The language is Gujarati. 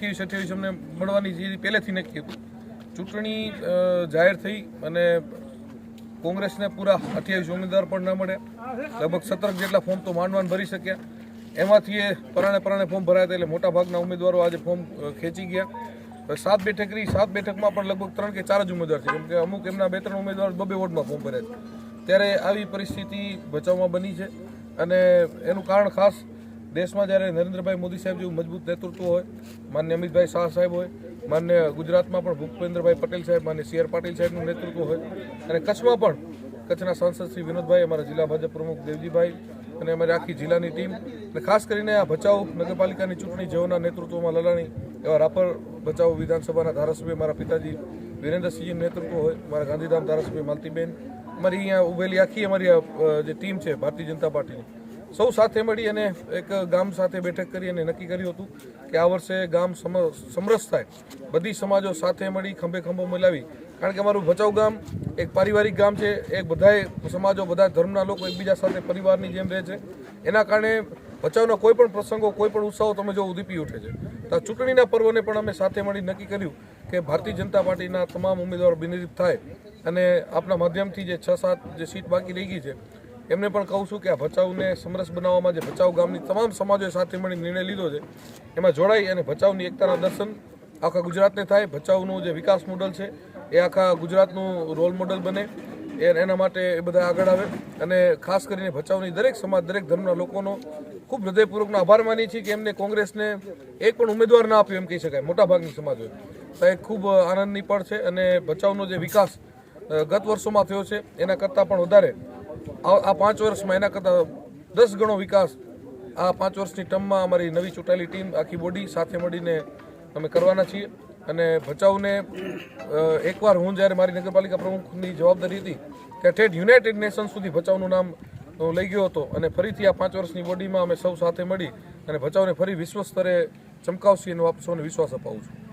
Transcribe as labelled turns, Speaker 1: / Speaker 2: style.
Speaker 1: 28 અમને મળવાની જે પહેલેથી નક્કી હતું. ચૂંટણી જાહેર થઈ અને કોંગ્રેસને પૂરા 28 ઉમેદવાર પણ ન મળ્યા. લગભગ 17 જેટલા ફોર્મ તો માંડ ભરી શક્યા. એમાંથી એ પરાણે ફોર્મ ભરાયા હતા. એટલે મોટાભાગના ઉમેદવારો આજે ફોર્મ ખેંચી ગયા. 7 બેઠક રહી. 7 બેઠકમાં પણ લગભગ 3 કે 4 જ ઉમેદવાર છે, કેમ કે અમુક એમના 2-3 ઉમેદવાર 2 વોર્ડમાં ફોર્મ ભર્યા છે. ત્યારે આવી પરિસ્થિતિ ભચાઉમાં બની છે અને એનું કારણ ખાસ દેશમાં જ્યારે નરેન્દ્રભાઈ મોદી સાહેબ જેવું મજબૂત નેતૃત્વ હોય, માન્ય અમિતભાઈ શાહ સાહેબ હોય, માન્ય ગુજરાતમાં પણ ભૂપેન્દ્રભાઈ પટેલ સાહેબ, માન્ય CR પાટીલ સાહેબનું નેતૃત્વ હોય અને કચ્છમાં પણ કચ્છના સાંસદ શ્રી વિનોદભાઈ, અમારા જિલ્લા ભાજપ પ્રમુખ દેવજીભાઈ અને અમારી આખી જિલ્લાની ટીમ અને ખાસ કરીને આ ભચાઉ નગરપાલિકાની ચૂંટણી જેઓના નેતૃત્વમાં લડાણી એવા રાપર ભચાઉ વિધાનસભાના ધારાસભ્ય મારા પિતાજી વિરેન્દ્રસિંહજીનું નેતૃત્વ હોય, મારા ગાંધીધામ ધારાસભ્ય માલતીબેન, અમારી અહીંયા ઉભેલી આખી અમારી જે ટીમ છે ભારતીય જનતા પાર્ટીની, સૌ સાથે મળી અને એક ગામ સાથે બેઠક કરી અને નક્કી કર્યું હતું કે આ વર્ષે ગામ સમરસ થાય, બધી સમાજો સાથે મળી ખંભે ખંભો મિલાવી. કારણ કે અમારું ભચાઉ ગામ એક પારિવારિક ગામ છે. એક બધાય સમાજો, બધા ધર્મના લોકો એકબીજા સાથે પરિવારની જેમ રહે છે. એના કારણે ભચાઉના કોઈ પણ પ્રસંગો, કોઈ પણ ઉત્સવો તમે જો ઉદીપી ઉઠે છે. તો ચૂંટણીના પર્વને પણ અમે સાથે મળી નક્કી કર્યું કે ભારતીય જનતા પાર્ટીના તમામ ઉમેદવારો બિનહરીફ થાય અને આપના માધ્યમથી જે 6-7 જે સીટ બાકી રહી ગઈ છે એમને પણ કહું છું કે આ ભચાઉને સમરસ બનાવવામાં જે ભચાઉ ગામની તમામ સમાજોએ સાથે મળી નિર્ણય લીધો છે એમાં જોડાઈ અને ભચાઉની એકતાના દર્શન આખા ગુજરાતને થાય. ભચાઉનું જે વિકાસ મોડલ છે એ આખા ગુજરાતનું રોલ મોડલ બને, એના માટે એ બધા આગળ આવે અને ખાસ કરીને ભચાઉની દરેક સમાજ, દરેક ધર્મના લોકોનો ખૂબ હૃદયપૂર્વકનો આભાર માનીએ છીએ કે એમને કોંગ્રેસને એક પણ ઉમેદવાર ના આપ્યો એમ કહી શકાય. મોટાભાગની સમાજોએ તો એ ખૂબ આનંદની પળ છે અને ભચાઉનો જે વિકાસ ગત વર્ષોમાં થયો છે એના કરતાં પણ વધારે આ 5 વર્ષમાં એના કરતાં 10 ગણો વિકાસ આ 5 વર્ષની ટર્મમાં અમારી નવી ચૂંટાયેલી ટીમ, આખી બોડી સાથે મળીને અમે કરવાના છીએ. અને ભચાઉને એકવાર હું જ્યારે મારી નગરપાલિકા પ્રમુખની જવાબદારી હતી ત્યાં ઠેઠ યુનાઇટેડ નેશન સુધી ભચાઉનું નામ લઈ ગયો હતો અને ફરીથી આ 5 વર્ષની બોડીમાં અમે સૌ સાથે મળી અને ભચાઉને ફરી વિશ્વ સ્તરે ચમકાવશી એનો આપ સૌને વિશ્વાસ અપાવું છું.